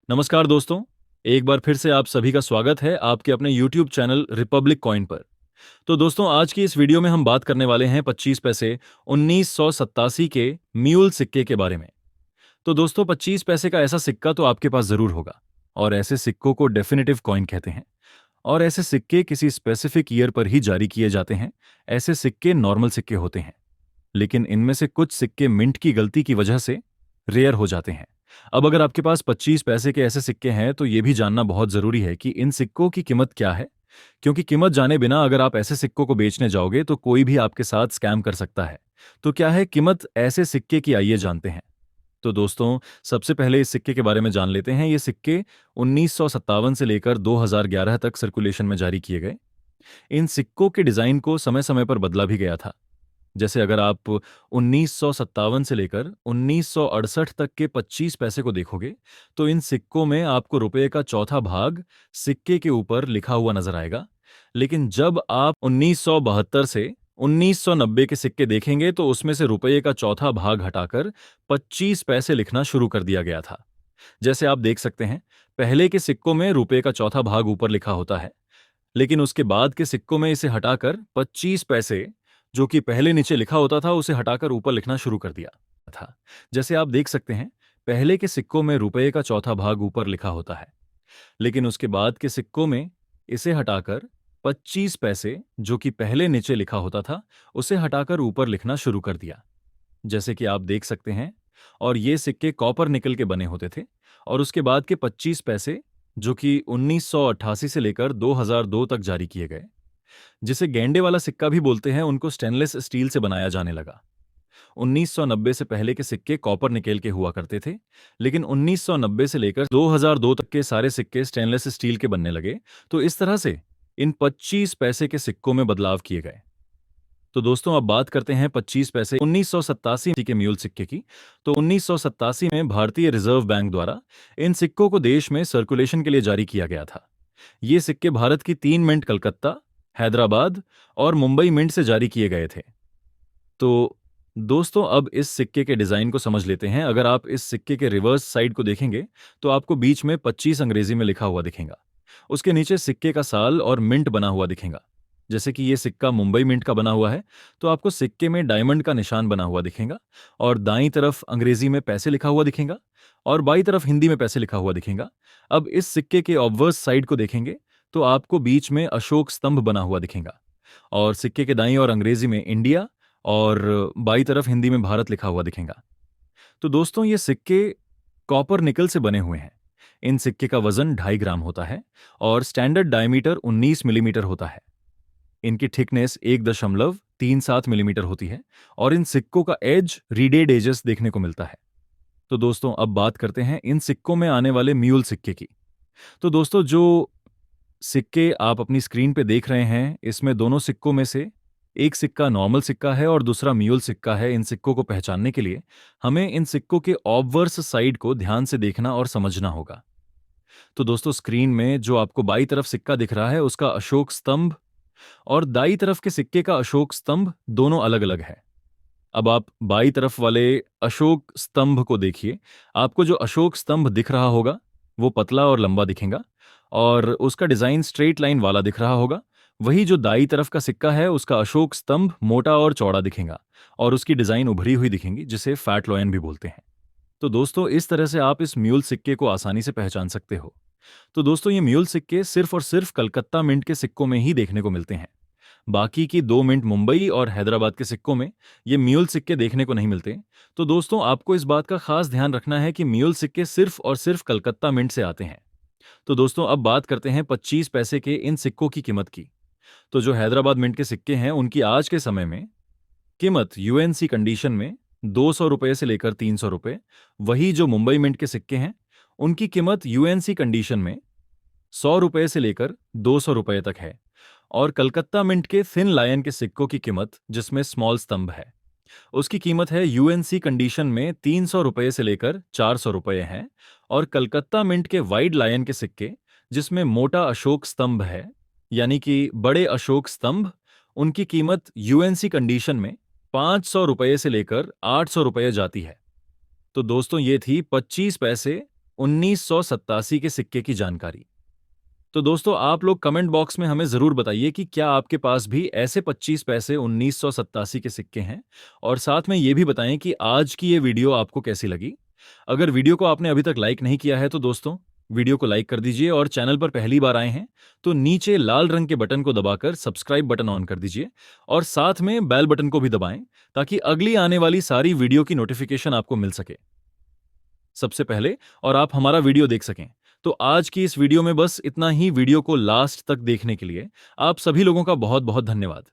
नमस्कार दोस्तों। एक बार फिर से आप सभी का स्वागत है आपके अपने YouTube चैनल रिपब्लिक कॉइन पर। तो दोस्तों, आज की इस वीडियो में हम बात करने वाले हैं 25 पैसे 1987 के म्यूल सिक्के के बारे में। तो दोस्तों, 25 पैसे का ऐसा सिक्का तो आपके पास जरूर होगा और ऐसे सिक्कों को डेफिनेटिव कॉइन कहते हैं। और ऐसे सिक्के किसी स्पेसिफिक ईयर पर ही जारी किए जाते हैं। ऐसे सिक्के नॉर्मल सिक्के होते हैं, लेकिन इनमें से कुछ सिक्के मिंट की गलती की वजह से रेयर हो जाते हैं। अब अगर आपके पास 25 पैसे के ऐसे सिक्के हैं तो ये भी जानना बहुत जरूरी है कि इन सिक्कों की कीमत क्या है, क्योंकि कीमत जाने बिना अगर आप ऐसे सिक्कों को बेचने जाओगे तो कोई भी आपके साथ स्कैम कर सकता है। तो क्या है कीमत ऐसे सिक्के की, आइए जानते हैं। तो दोस्तों, सबसे पहले इस सिक्के के बारे में जान लेते हैं। ये सिक्के 1957 से लेकर 2011 तक सर्कुलेशन में जारी किए गए। इन सिक्कों के डिजाइन को समय समय पर बदला भी गया था। जैसे अगर आप 1957 से लेकर 1968 तक के 25 पैसे को देखोगे तो इन सिक्कों में आपको रुपए का चौथा भाग सिक्के के ऊपर लिखा हुआ नजर आएगा। लेकिन जब आप 1972 से 1990 के सिक्के देखेंगे तो उसमें से रुपये का चौथा भाग हटाकर 25 पैसे लिखना शुरू कर दिया गया था। जैसे आप देख सकते हैं, पहले के सिक्कों में रुपये का चौथा भाग ऊपर लिखा होता है, लेकिन उसके बाद के सिक्कों में इसे हटाकर 25 पैसे, जो कि पहले नीचे लिखा होता था, उसे हटाकर ऊपर लिखना शुरू कर दिया था। जैसे आप देख सकते हैं, पहले के सिक्कों में रुपये का चौथा भाग ऊपर लिखा होता है, लेकिन उसके बाद के सिक्कों में इसे हटाकर 25 पैसे, जो कि पहले नीचे लिखा होता था, उसे हटाकर ऊपर लिखना शुरू कर दिया। जैसे कि आप देख सकते हैं। और ये सिक्के कॉपर निकल के बने होते थे। और उसके बाद के 25 पैसे, जो कि 1988 से लेकर 2002 तक जारी किए गए, जिसे गेंडे वाला सिक्का भी बोलते हैं, उनको स्टेनलेस स्टील से बनाया जाने लगा। 1990 से पहले के सिक्के कॉपर निकेल के हुआ करते थे, लेकिन 1990 से लेकर 2002 तक के सारे सिक्के स्टेनलेस स्टील के बनने लगे। तो इस तरह से इन 25 पैसे के सिक्कों में बदलाव किए गए। तो दोस्तों, अब बात करते हैं 25 पैसे 1987 के म्यूल सिक्के की। तो 1987 में भारतीय रिजर्व बैंक द्वारा इन सिक्कों को देश में सर्कुलेशन के लिए जारी किया गया था। ये सिक्के भारत की 3 मिंट कलकत्ता, हैदराबाद और मुंबई मिंट से जारी किए गए थे। तो दोस्तों, अब इस सिक्के के डिजाइन को समझ लेते हैं। अगर आप इस सिक्के के रिवर्स साइड को देखेंगे तो आपको बीच में 25 अंग्रेजी में लिखा हुआ दिखेगा। उसके नीचे सिक्के का साल और मिंट बना हुआ दिखेगा। जैसे कि ये सिक्का मुंबई मिंट का बना हुआ है, तो आपको सिक्के में डायमंड का निशान बना हुआ दिखेगा। और दाईं तरफ अंग्रेजी में पैसे लिखा हुआ दिखेगा और बाईं तरफ हिंदी में पैसे लिखा हुआ दिखेगा। अब इस सिक्के के ऑब्वर्स साइड को देखेंगे तो आपको बीच में अशोक स्तंभ बना हुआ दिखेगा और सिक्के के दाईं और अंग्रेजी में इंडिया और बाईं तरफ हिंदी में भारत लिखा हुआ दिखेगा। तो दोस्तों, ये सिक्के कॉपर निकल से बने हुए हैं। इन सिक्के का वजन 2.5 ग्राम होता है और स्टैंडर्ड डायमीटर 19 मिलीमीटर होता है। इनकी थिकनेस 1.37 मिलीमीटर होती है और इन सिक्कों का एज रीडेड एजेस देखने को मिलता है। तो दोस्तों, अब बात करते हैं इन सिक्कों में आने वाले म्यूल सिक्के की। तो दोस्तों, जो सिक्के आप अपनी स्क्रीन पे देख रहे हैं, इसमें दोनों सिक्कों में से एक सिक्का नॉर्मल सिक्का है और दूसरा म्यूल सिक्का है। इन सिक्कों को पहचानने के लिए हमें इन सिक्कों के ऑब्वर्स साइड को ध्यान से देखना और समझना होगा। तो दोस्तों, स्क्रीन में जो आपको बाईं तरफ सिक्का दिख रहा है, उसका अशोक स्तंभ और दाईं तरफ के सिक्के का अशोक स्तंभ दोनों अलग अलग है। अब आप बाईं तरफ वाले अशोक स्तंभ को देखिए। आपको जो अशोक स्तंभ दिख रहा होगा वो पतला और लंबा दिखेगा और उसका डिजाइन स्ट्रेट लाइन वाला दिख रहा होगा। वही जो दाईं तरफ का सिक्का है, उसका अशोक स्तंभ मोटा और चौड़ा दिखेगा और उसकी डिजाइन उभरी हुई दिखेगी, जिसे फैट लॉयन भी बोलते हैं। तो दोस्तों, इस तरह से आप इस म्यूल सिक्के को आसानी से पहचान सकते हो। तो दोस्तों, ये म्यूल सिक्के सिर्फ और सिर्फ कलकत्ता मिंट के सिक्कों में ही देखने को मिलते हैं। बाकी की 2 मिंट मुंबई और हैदराबाद के सिक्कों में ये म्यूल सिक्के देखने को नहीं मिलते। तो दोस्तों, आपको इस बात का खास ध्यान रखना है कि म्यूल सिक्के सिर्फ और सिर्फ कलकत्ता मिंट से आते हैं। तो दोस्तों, अब बात करते हैं 25 पैसे के इन सिक्कों की कीमत की। तो जो हैदराबाद मिंट के सिक्के हैं, उनकी आज के समय में कीमत यूएनसी कंडीशन में 200 रुपए से लेकर 300 रुपए। वही जो मुंबई मिंट के सिक्के हैं, उनकी कीमत यूएनसी कंडीशन में 100 रुपए से लेकर 200 रुपए तक है। और कलकत्ता मिंट के थिन लायन के सिक्कों की कीमत, जिसमें स्मॉल स्तंभ है, उसकी कीमत है यूएनसी कंडीशन में 300 रुपए से लेकर 400 रुपए है। और कलकत्ता मिंट के वाइड लायन के सिक्के, जिसमें मोटा अशोक स्तंभ है, यानी कि बड़े अशोक स्तंभ, उनकी कीमत यूएनसी कंडीशन में 500 रुपए से लेकर 800 रुपए जाती है। तो दोस्तों, ये थी 25 पैसे 1987 के सिक्के की जानकारी। तो दोस्तों आप लोग कमेंट बॉक्स में हमें जरूर बताइए कि क्या आपके पास भी ऐसे 25 पैसे 1987 के सिक्के हैं, और साथ में ये भी बताएं कि आज की ये वीडियो आपको कैसी लगी। अगर वीडियो को आपने अभी तक लाइक नहीं किया है तो दोस्तों वीडियो को लाइक कर दीजिए, और चैनल पर पहली बार आए हैं तो नीचे लाल रंग के बटन को दबाकर सब्सक्राइब बटन ऑन कर दीजिए, और साथ में बेल बटन को भी दबाएं ताकि अगली आने वाली सारी वीडियो की नोटिफिकेशन आपको मिल सके सबसे पहले, और आप हमारा वीडियो देख सकें। तो आज की इस वीडियो में बस इतना ही। वीडियो को लास्ट तक देखने के लिए आप सभी लोगों का बहुत बहुत धन्यवाद।